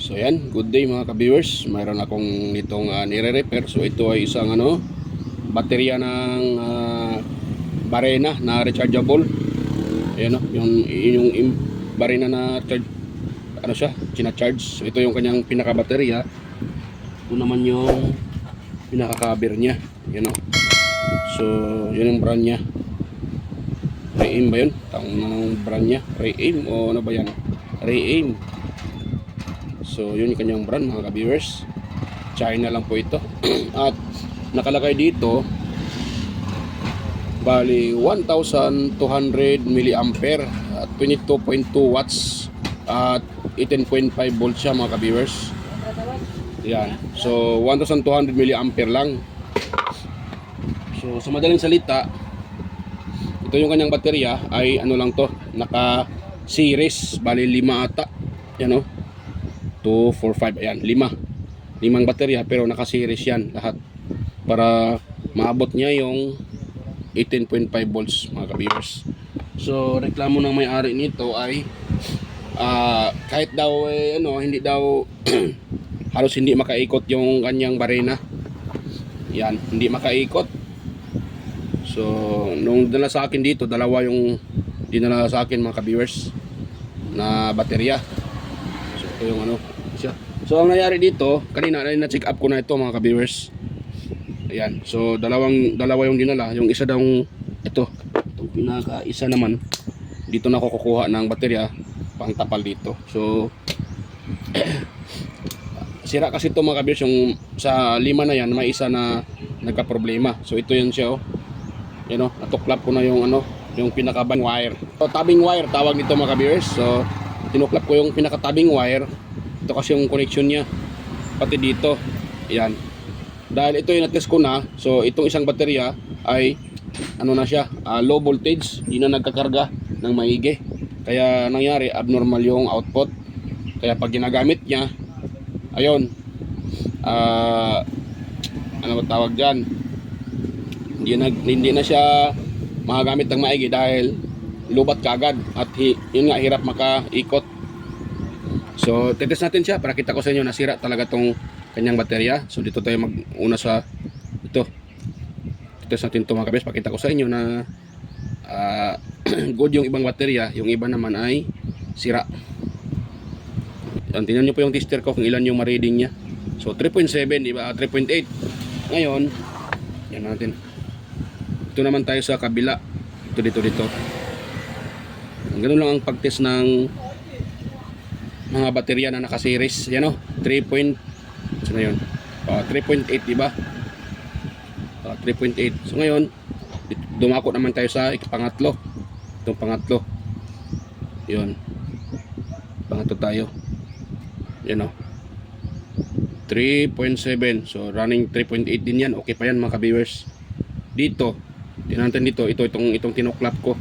So yan, good day mga ka-viewers. Mayroon akong nitong nire-repair. So ito ay isang baterya ng Barena na rechargeable. Ayan yung Barena na charge, siya, china-charge. So ito yung kanyang pinaka-baterya. Ito naman yung pinaka-cover niya. So yun yung brand niya. Ray-Aim ba yun? Tanong ng brand niya. Ray-Aim o ano ba yan? Ray-Aim. So yun yung kanyang brand mga ka-viewers. China lang po ito. At nakalagay dito bali 1200 milliampere at 22.2 watts at 18.5 volts siya mga ka-viewers. Yan. So 1200 milliampere lang. So sa madaling salita, ito yung kanyang baterya ay ano lang to, naka series, bali 5 ata. Yan 2, 4, 5, ayan, 5 baterya pero naka-series yan lahat para maabot niya yung 18.5 volts mga ka-viewers. So reklamo ng may-ari nito ay kahit daw hindi daw halos hindi makaikot yung kanyang Barena. Yan, hindi makaikot. So nung dinala sa akin dito, dalawa yung dinala sa akin mga ka-viewers na baterya. So ito yung siya. So ang nangyari dito, kanina na check up ko na ito mga ka-viewers. Ayan. So dalawa yung dinala, yung isa daw ito. Itong pinaka isa naman dito na ako kukuha ng baterya pang tapal dito. So sira kasi ito mga ka-viewers, yung sa 5 na yan may isa na nagka-problema. So ito yun siya natuklap ko na yung yung pinaka-tabing wire. So tabing wire tawag nito mga ka-viewers. So tinuklap ko yung pinaka-tabing wire. Ito kasi yung connection niya pati dito. Ayan. Dahil ito yung na-test ko na. So itong isang baterya ay na siya, low voltage, hindi na nagkakarga ng maigi. Kaya nangyari abnormal yung output. Kaya pag ginagamit niya, ayun, ano ba tawag diyan? Hindi na siya magagamit ng maigi dahil lubat kagad at yun nga, hirap makaikot. So titest natin siya para kita ko sa inyo na sira talaga tong kanyang baterya. So dito tayo mag-una sa ito. Titest natin ito mga kabis. Pakita ko sa inyo na good yung ibang baterya, yung iba naman ay sira. Yan, tingnan nyo po yung tester ko kung ilan yung ma-reading niya. So 3.7, diba? 3.8. Ngayon, yan natin. Ito naman tayo sa kabila. Ito dito. Ganun lang ang pag-test ng mga baterya na naka-series. Yan 3.8, diba? 3.8. So ngayon, dumako naman tayo sa pangatlo. Itong pangatlo. Yun. Pangatlo tayo. Yan 3.7. So running 3.8 din yan. Okay pa yan mga ka-viewers. Dito, tingnan natin dito. Itong tinuklap ko.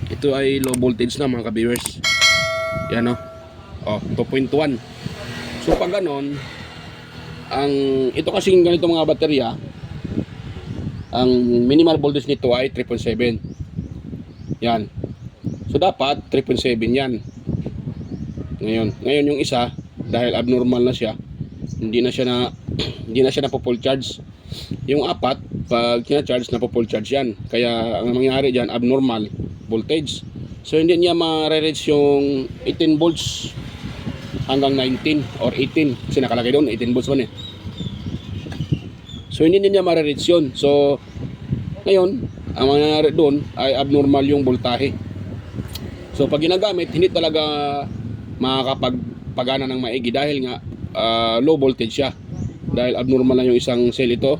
Ito ay low voltage na mga ka-viewers. Yan 2.1. So pag ganon, ito kasing ganito mga baterya, ang minimal voltage nito ay 3.7. Yan. So dapat 3.7 yan. Ngayon yung isa, dahil abnormal na siya, hindi na siya na full charge. Yung 4, pag kina-charge na full charge yan. Kaya ang mangyayari diyan, abnormal voltage. So hindi niya ma-reach yung 18 volts hanggang 19 or 18 kasi nakalagay doon 18 volts man So hindi niya ma-reach yun. So ngayon ang mangyayari doon ay abnormal yung voltahe. So pag ginagamit, hindi talaga makakapagpagana ng maigi dahil nga low voltage siya. Dahil abnormal na yung isang cell ito.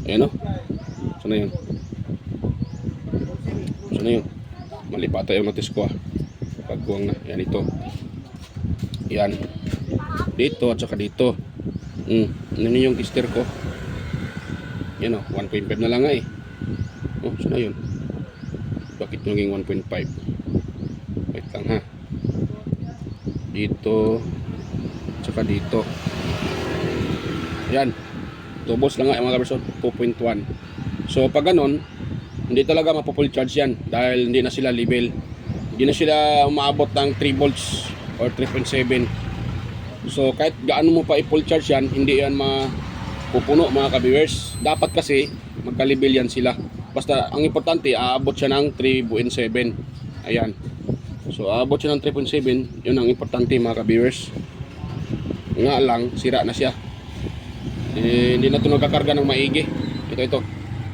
Ayan So na yun. Mali pa tayo yung notice ko pagkuwang na. Yan ito. Yan. Dito at saka dito. Ano yung tester ko? Yan 1.5 na lang so na yun. Bakit naging 1.5? Wait lang ha. Dito at saka dito. Yan. Tubos lang mga person. 2.1. So pag ganon, Hindi talaga mapo-full charge yan dahil hindi na sila level. Hindi na sila umaabot ng 3 volts or 3.7. So kahit gaano mo pa i-full charge yan, hindi yan mapupuno mga ka-viewers. Dapat kasi magka-level yan sila. Basta ang importante, aabot siya ng 3.7. Ayan. So aabot siya ng 3.7, yun ang importante mga ka-viewers. Nga lang, sira na siya. Hindi na ito nagkakarga ng maigi. Ito.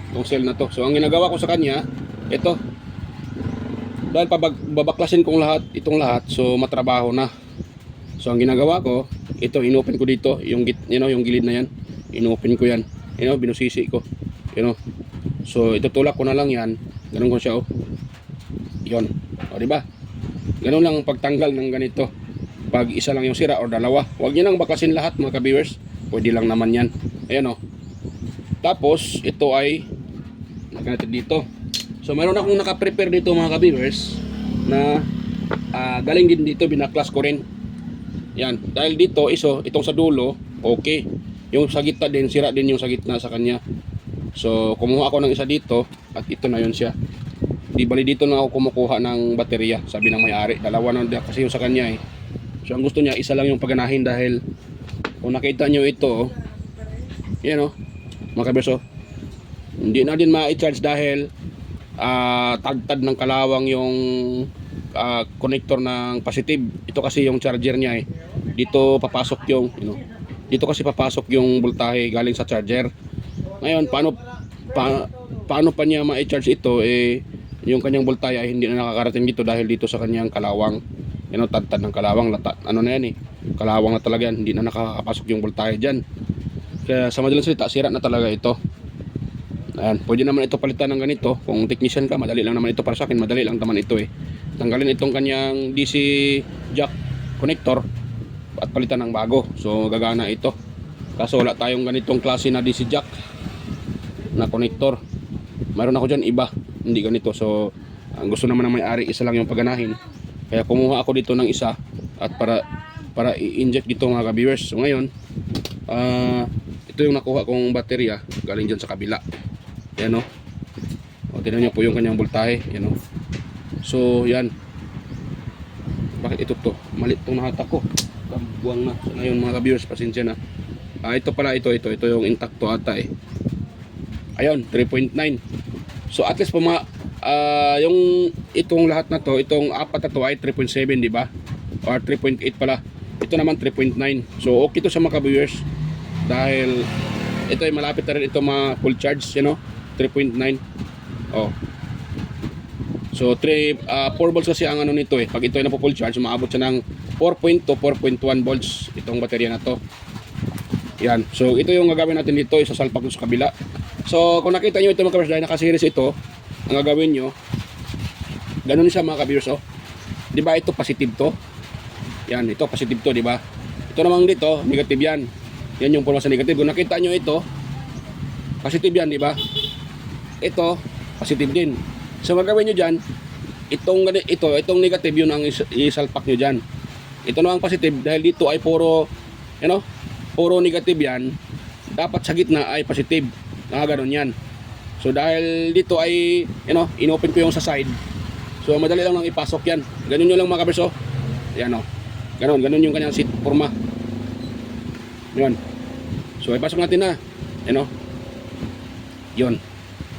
Itong cell na to. So ang ginagawa ko sa kanya, ito. Dahil babaklasin kong itong lahat, so matrabaho na. So ang ginagawa ko, ito inopen ko dito, yung yung gilid na yan. Inopen ko yan. Binusisi ko. So itutulak ko na lang yan. Ganun ko siya, oh. Yun. O, di ba? Ganun lang ang pagtanggal ng ganito. Pag isa lang yung sira o dalawa. Huwag niyo nang baklasin lahat mga ka-viewers. Pwede lang naman yan. Ayan, oh. Tapos ito ay natin dito. So mayroon akong naka-prepare dito mga ka-viewers na galing din dito, binaklas ko rin. Yan, dahil dito itong sa dulo, okay. Yung sa gitna din, sira din yung sa gitna sa kanya. So kumuha ako ng isa dito at ito na yun siya. Di bali dito na ako kumukuha ng baterya, sabi ng may-ari. Dalawa na kasi yung sa kanya eh. So ang gusto niya, isa lang yung pagganahin dahil kung nakita nyo ito, yan o, mga ka-viewers, hindi na din ma-charge dahil tagtad ng kalawang yung connector ng positive. Ito kasi yung charger niya eh. Dito papasok yung dito kasi papasok yung voltahe galing sa charger. Ngayon paano pa niya ma-charge ito eh, yung kanyang voltahe ay hindi na nakakarating dito dahil dito sa kanyang kalawang. Tagtad ng kalawang, ano na yan eh. Kalawang na talaga yan, hindi na nakakapasok yung voltahe diyan. Kaya sa madaling salita, sira na talaga ito. Ayan, pwede naman ito palitan ng ganito. Kung technician ka, madali lang naman ito para sa akin. Madali lang naman ito eh. Tanggalin itong kanyang DC jack connector at palitan ng bago. So gagana ito. Kaso wala tayong ganitong klase na DC jack na connector. Mayroon ako dyan iba, hindi ganito. So ang gusto naman ng may-ari, isa lang yung pagganahin. Kaya kumuha ako dito ng isa at para i-inject dito mga ka-viewers. So ngayon, ito yung nakuha kong baterya galing dyan sa kabila. Yan o. Tignan nyo po yung kanyang voltahe. Yan o. So yan. Bakit ito to? Malit itong nahatak ko. Kabuang na. So ngayon mga ka-viewers, pasensya na. Ito pala, ito yung intakto ata eh. Ayun, 3.9. So at least po yung itong lahat na to, itong apat na to ay 3.7, di ba? Or 3.8 pala. Ito naman 3.9. So okay to sa mga ka-viewers. Dahil ito ay malapit na rin ito full charge, 3.9. Oh. So 4 volts kasi ang ano nito eh. Pag ito ay napo full charge, maabot siya ng 4.2, 4.1 volts itong baterya na to. Yan. So ito yung gagawin natin dito, isasalpak ko sa kabila. So kung nakita nyo ito mga ka-viewers, dahil naka-series ito, ang gagawin nyo, ganun siya mga ka-viewers, oh. Di ba ito positive to? Yan, ito positive to, di ba? Ito namang dito, negative yan. Yan yung pulma sa negative. Kung nakita nyo ito, positive yan, di ba? Ito, positive din. So magagawin nyo dyan, itong negative, yun ang isalpak nyo dyan. Ito namang positive, dahil dito ay puro negative yan, dapat sa gitna ay positive. Ganun yan. So dahil dito ay inopen ko yung sa side, so madali lang ipasok yan. Ganun nyo lang mga ka-viewers, oh. Yan o. Ganun yung kanyang seat forma. Yun. So ipasok natin na. Yun.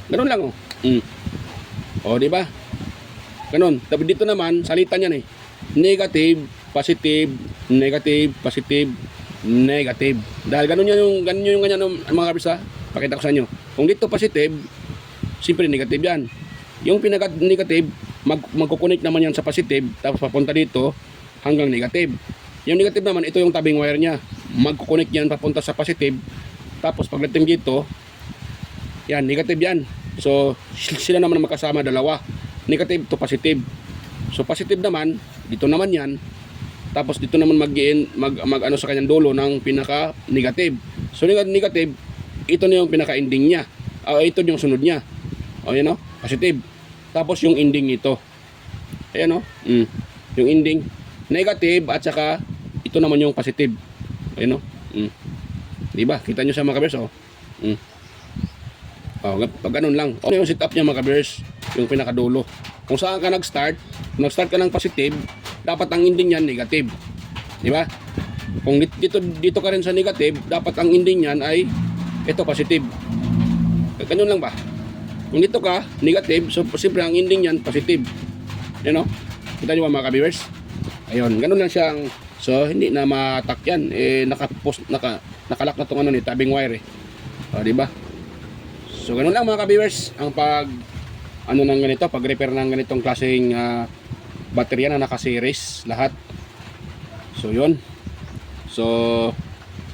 Ganun lang oh. O di ba? Ganun. Tapos dito naman salitan yan eh. Negative, positive, negative, positive, negative. Dahil ganun yung ganyan mga ka-viewers, pakita ko sa inyo. Kung dito positive, siyempre negative yan. Yung pinaka-negative, magkukunik naman yan sa positive, tapos papunta dito hanggang negative. Yung negative naman, ito yung tabing wire niya. Magkukunik yan papunta sa positive, tapos pagdating dito, yan, negative yan. So, sila naman magkasama, dalawa. Negative to positive. So, positive naman, dito naman yan. Tapos dito naman mag-ano sa kanyang dulo ng pinaka-negative. So, negative, ito na yung pinaka-ending niya. Ito yung sunod niya. Yan o, positive. Tapos yung ending nito. Ayan o. Yung ending. Negative at saka ito naman yung positive. Ayan o. Diba? Kita nyo sa mga kabers o. Oh, pag ganun lang. Ano yung setup niya mga kabiyers? Yung pinakadulo. Kung saan ka nag-start ka ng positive, dapat ang ending niyan negative. Di ba? Kung dito ka rin sa negative, dapat ang ending niyan ay ito positive. Ganun lang ba? Kung dito ka negative, so siyempre ang ending niyan positive. You know? Kita niyo ba mga kabiyers? Ayun, ganun lang siyang so hindi na matak yan. Nakalak na tong ano ni tabing wire eh. O, di ba? So ganun lang mga ka-viewers ang pag ano ng ganito, pag repair ng ganitong klaseng baterya na naka-series lahat. So yun. So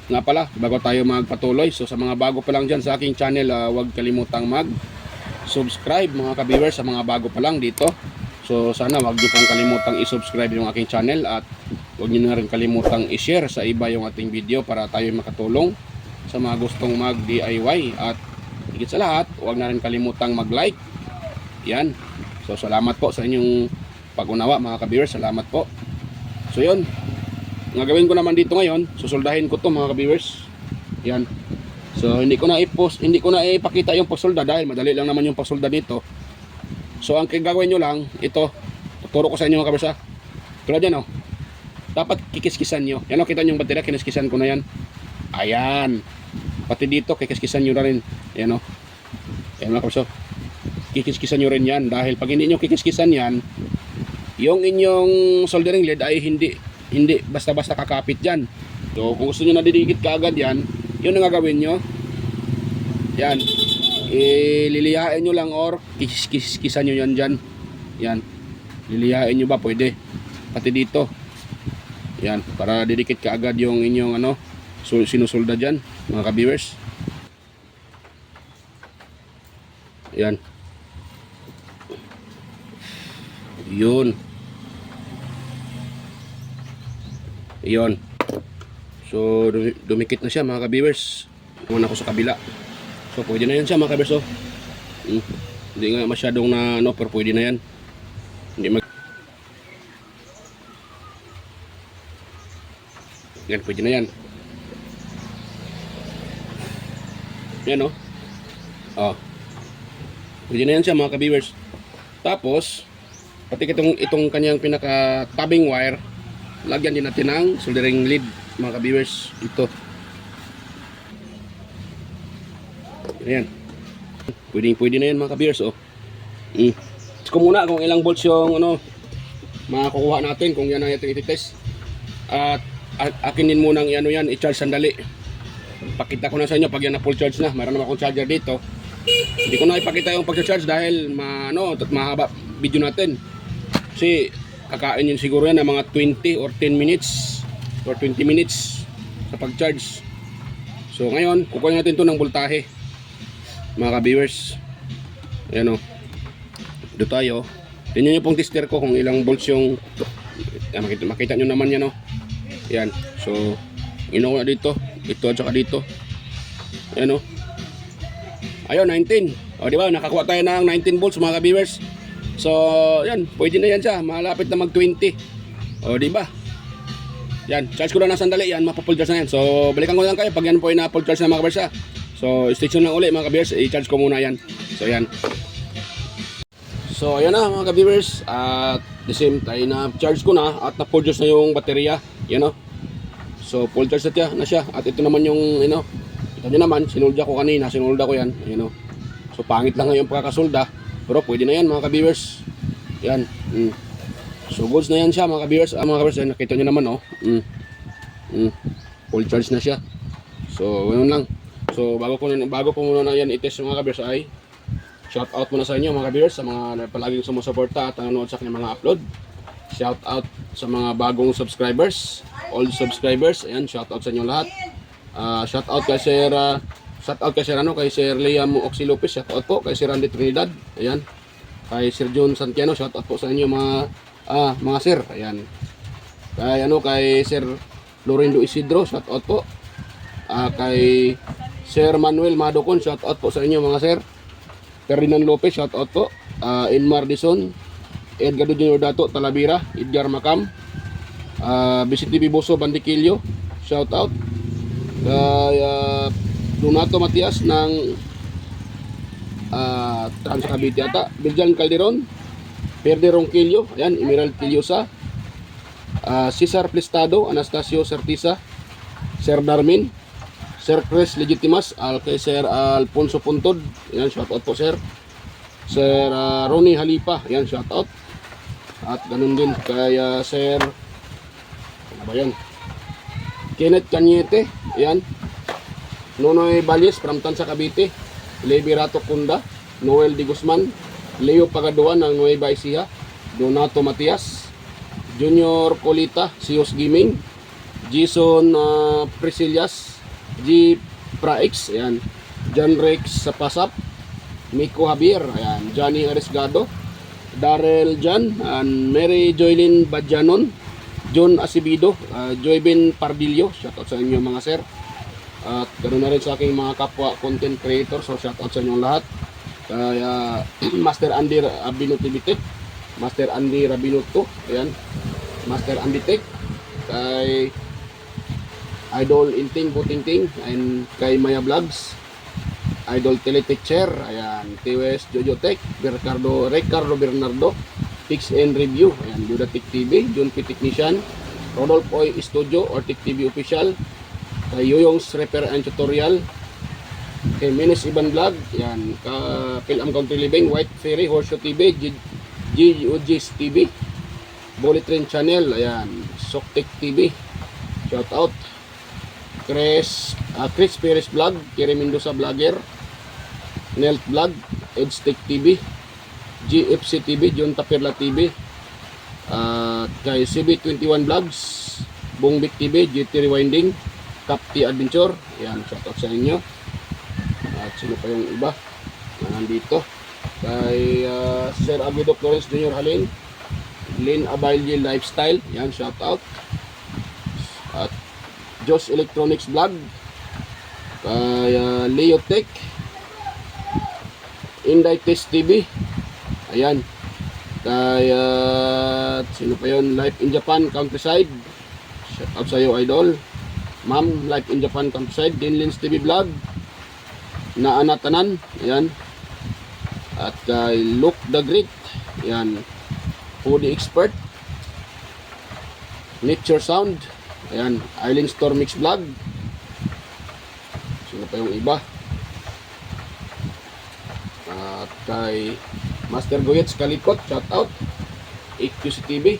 nga pala, bago tayo magpatuloy, so sa mga bago pa lang dyan sa aking channel, huwag kalimutang mag-subscribe mga ka-viewers sa mga bago pa lang dito. So sana huwag niyo pong kalimutang i-subscribe yung aking channel at huwag niyo na rin kalimutang i-share sa iba yung ating video para tayo makatulong sa mga gustong mag-DIY. At higit sa lahat, huwag na rin kalimutang mag-like. Yan. So salamat po sa inyong pag-unawa mga ka-viewers. Salamat po. So yun. Ang gagawin ko naman dito ngayon, susuldahin ko to mga ka-viewers. Yan. So hindi ko na ipakita yung pagsulda dahil madali lang naman yung pagsulda dito. So ang gagawin nyo lang, ito, tuturo ko sa inyo mga ka-viewers ha. Tulad yan oh. Dapat kikiskisan nyo. Yan o, kita nyo yung baterya, kiniskisan ko na yan. Ayan. Pati dito, kikiskisan nyo na rin. Ayan o. Ayan mga kabso. Kikiskisan nyo rin yan. Dahil pag hindi nyo kikiskisan yan, yung inyong soldering lead ay hindi basta-basta kakapit yan. So kung gusto nyo na didikit kaagad yan, yun ang gagawin nyo. Yan. Lilihain nyo lang or kikiskisan nyo yan dyan. Yan. Lilihain nyo ba? Pwede. Pati dito. Yan. Para didikit kaagad yung inyong ano, sinusulda dyan mga ka-viewers. Yan. Yun. Yun. So dumikit na siya mga ka-viewers. Tuman ako sa kabila. So pwede na yan siya mga ka-viewers. Hindi nga masyadong na ano, pero pwede na yan. Hindi yan, pwede na yan. Yan o. Oh. Pwede na yan siya mga ka-viewers. Tapos, pati itong kanyang pinaka-tabbing wire, lagyan din natin ng soldering lead mga ka-viewers. Ito. Ayan. Pwede na yan mga ka-viewers. Oh. Check ko muna kung ilang volts yung ano, makukuha natin kung yan ang ating ititest. At akin din munang ano yan, i-charge sandali. Pakita ko na sa inyo pag yan na full charge na. Meron naman akong charger dito. Hindi ko na ipakita yung pag-charge dahil mahaba video natin. Kasi kakain yun siguro yan ng mga 20 or 10 minutes or 20 minutes sa pag-charge. So ngayon, kukunin natin to ng voltahe mga ka-viewers. Ayan o. Dito tayo. Tingnan nyo pong tester ko kung ilang volts yung makita nyo naman yan o. Yan. So, inuha dito. Ito at saka dito. Ayan o. Ayun, 19. O, diba? Nakakuha tayo ng 19 volts mga ka-viewers. So, yan. Pwede na yan siya. Malapit na mag-20. O, diba? Yan. Charge ko lang na sandali. Yan. Mapapull charge na yan. So, balikan ko lang kayo pag yan po ay na-full charge na mga ka-viewers ha. So, station lang uli mga ka-viewers. I-charge ko muna yan. So, yan. So, ayan na mga ka-viewers. At the same time, na-charge ko na at na-full charge na yung baterya. Yan o. So full charge na siya. At ito naman yung ito din naman, sinulda ko kanina. Sinulda ko yan. Yan o. So pangit lang ngayon pagkakasulda. Pero pwede na yan mga ka-viewers. Yan. So goods na yan siya mga ka-viewers. Mga ka-viewers, nakita nyo naman o. Full charge na siya. So ganun lang. So bago ko muna na yan i-test mga ka-viewers ay shout out muna sa inyo mga ka-viewers, sa mga palaging sumusuporta at nanonood sa kanyang mga upload. Shout out sa mga bagong subscribers, old subscribers. Ayan, shout out sa inyo lahat. Shout out kay Sir kay Sir Liam Oxy Lopez. Shout out po kay Sir Randy Trinidad. Ayan. Kay Sir John Santiano, shout out po sa inyo mga sir. Ayan. Kay Sir Lorindo Isidro, shout out po. Kay Sir Manuel Madocon, shout out po sa inyo mga sir. Ferdinand Lopez, shout out po. Inmar Dison, Edgardo Junior Dato Talavera, Edgar Macam, Vicente Biboso Bandikilyo, shout out. Kay Donato Matias ng Trans Cavite ata. Biljan Calderon, Perde Ronquillo, ayan, Emerald Quillosa, Cesar Plistado, Anastasio Certisa, Sir Darmin, Sir Chris Legitimas, kay Sir Alfonso Puntod, ayan, shout out po sir. Sir Ronnie Halipa, ayan, shout out. At ganun din kay Sir, ano ba yan? Kenneth Cañete, ayan. Nonoy Balis from Tansa Cavite, Levi Rato Kunda, Noel Di Guzman, Leo Pagaduan ng Nueva Ecija, Donato Matias, Junior Colita, Sios Gaming, Jason Priscillas, G. Praix, ayan. John Rex Sapasap, Miko Javier, ayan. Johnny Aresgado, Darrell Jan, and Mary Joylyn Badjanon, John Asibido, Joyben Pardillo, shoutout sa inyo mga sir. At ganoon na rin sa aking mga kapwa content creator, so shoutout sa inyong lahat. Kaya Master Andy Rabinutivite, Master Andy Rabinuto, ayan. Master Andy Tech, kay Idol Inting Butingting, and kay Maya Vlogs, Idol Teleteacher, ayan. TWS Jojo Tech, Ricardo Bernardo, Fix and Review, ayan. Yuda Tech TV, John P. Technician, Rodolph Oy Studio or Tech TV Official, kay Yoyong's Repair and Tutorial, kay Menes Iban Vlog, yan, ka Pilam Country Living, White Ferry, Horseshoe TV, GUG's TV, Bullet Train Channel, ayan, Soktek TV, shout out. Chris Perez Vlog, Kiri Mendoza Vlogger, Nelt Vlog, Edstech TV, GFC TV, John Tapirla TV, kay CB21 Vlogs, Bongbik TV, GT Rewinding, Capti Adventure, yan, shoutout sa inyo. At sino pa yung iba na nandito, kay Sir Aguido Florence Jr. Halin, Lynn Abailye Lifestyle, yan, shoutout. At Josh Electronics Vlog, kay Leo Tech, Inday Test TV, ayan, kay sino pa yun, Life in Japan Countryside, shoutout sa iyo idol. Ma'am, Life in Japan Countryside, Dinlins TV Vlog, Naanatanan, ayan. At kay Look the Great, ayan. Foodie Expert, Nature Sound, ayan. Island Store Mix Vlog. Sino pa yung iba? At kay Master Goyets Kalikot, shout out. EQC TV,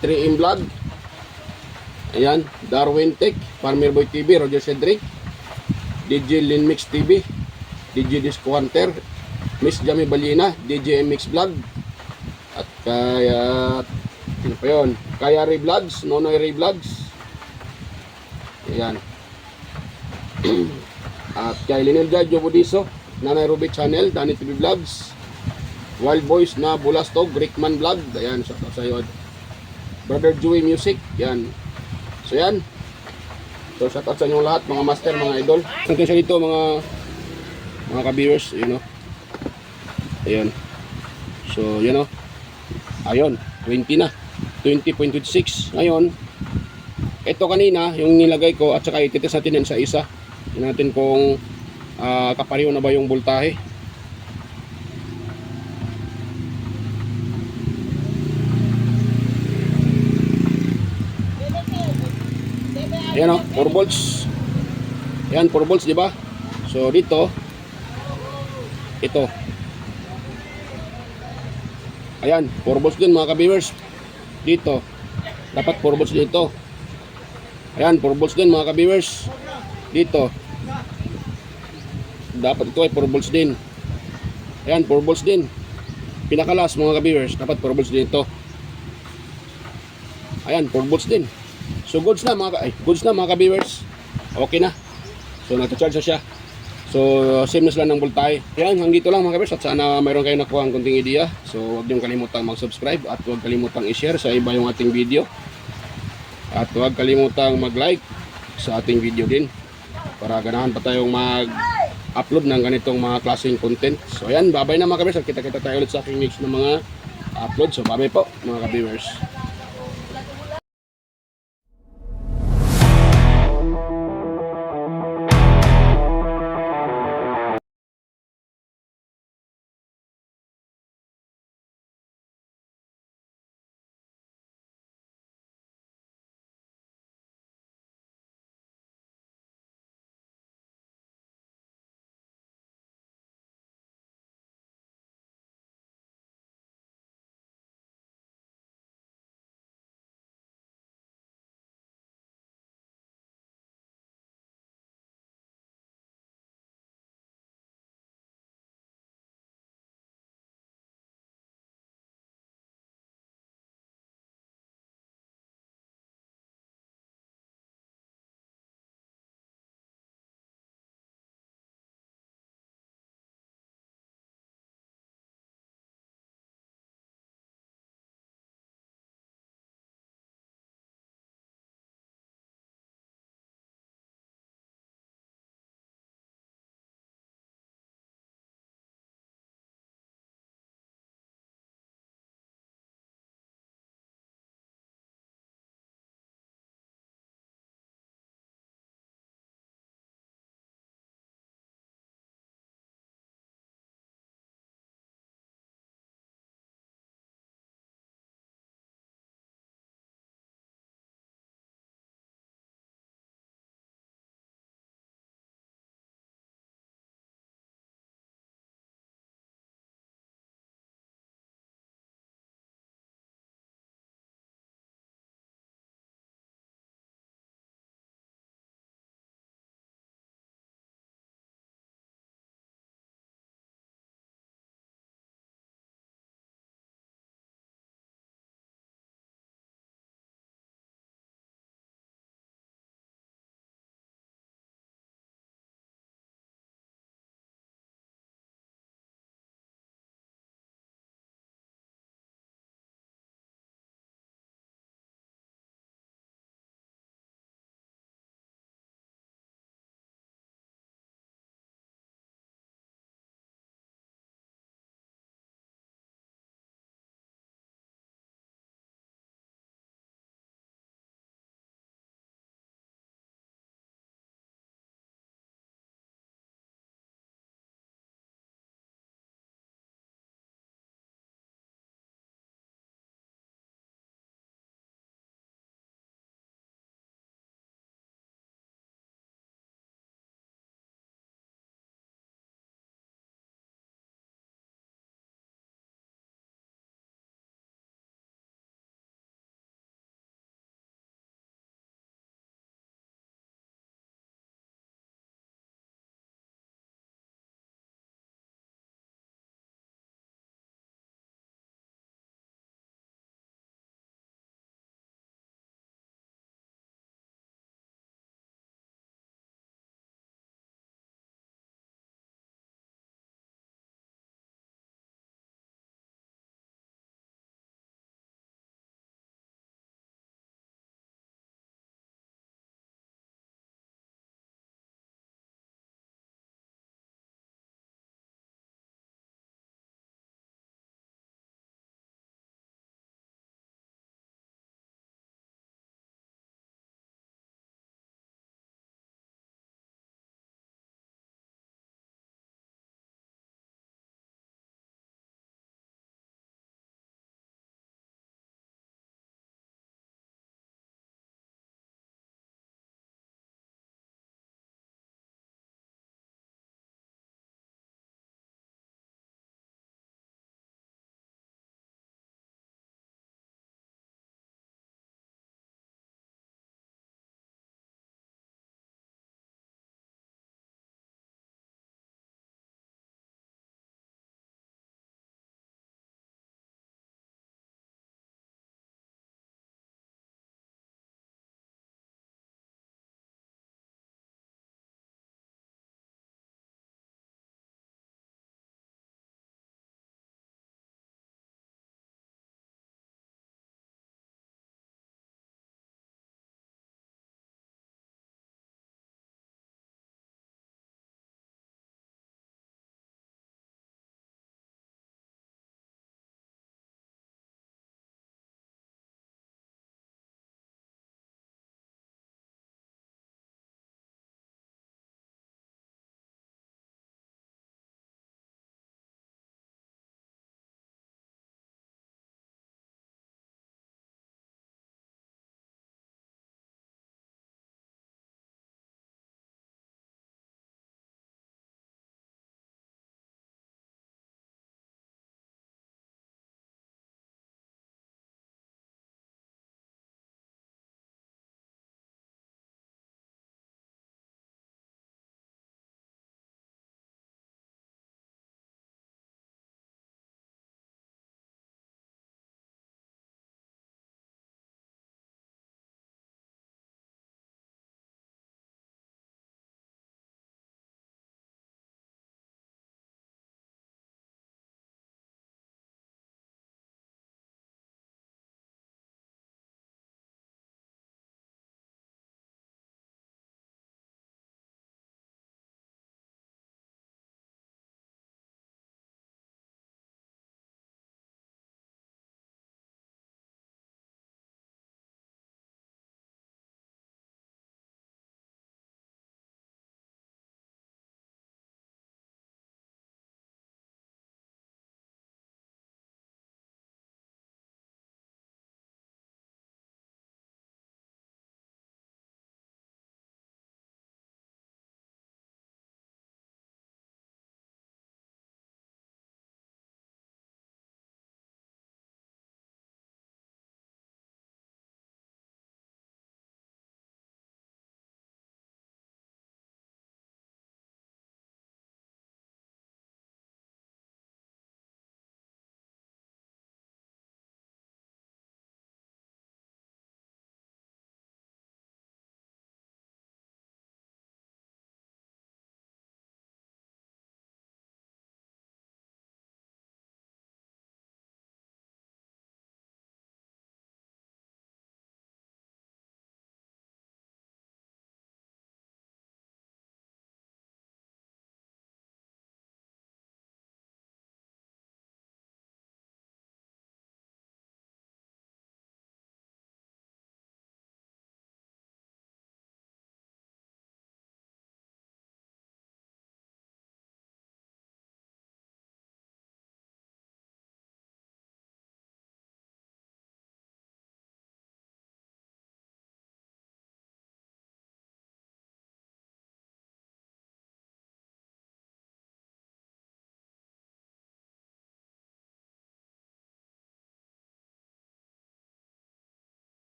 3M Vlog, ayan. Darwin Tech, Farmer Boy TV, Roger Cedric, DJ Linmix TV, DJ Disco Hunter, Miss Jamie Balina, DJ MX Vlog. At kaya sino pa yun? Kaya Ray Vlogs, Nonoy Ray Vlogs, ayan. At kay Linelja Jobudiso, Nanay Ruby Channel, Danny TV Vlogs, Wild Boys na Bulastog, Rickman Vlog, ayan, shout out sa iyo. Brother Joey Music, yan. So yan. So shout out sa inyong lahat, mga master, mga idol. Hanggang sa dito mga ka-viewers, you know. Ayan. So yan o. Ayun, 20 na. 20.26. Ngayon, ito kanina, yung nilagay ko at saka ititis natin yan sa isa. Tingnan natin kung kapareho na ba yung voltahe. Ayan o, 4 volts. Ayan, 4 volts, di ba? So dito, ito. Ayan, 4 volts din mga ka-viewers. Dito, dapat 4 volts dito. Ayan, 4 volts din mga ka-viewers. Dito, dapat ito ay 4 volts din. Ayan, 4 volts din. Pinakalas mga ka-viewers, dapat 4 volts dito. Ayan, 4 volts din. So goods na mga ka-viewers. Okay na. So nata-charge na siya. So seamless lang ng voltahe. Yan, hanggang dito lang mga ka-viewers, at sana mayroon kayo nakuha ang kunting idea. So huwag niyong kalimutang mag-subscribe at huwag kalimutang i-share sa iba yung ating video. At huwag kalimutang mag-like sa ating video din para ganahan pa tayong mag-upload ng ganitong mga klaseng content. So ayan, bye-bye na mga ka-viewers. Kita-kita tayo ulit sa aking next na mga upload. So bye-bye po mga ka-viewers.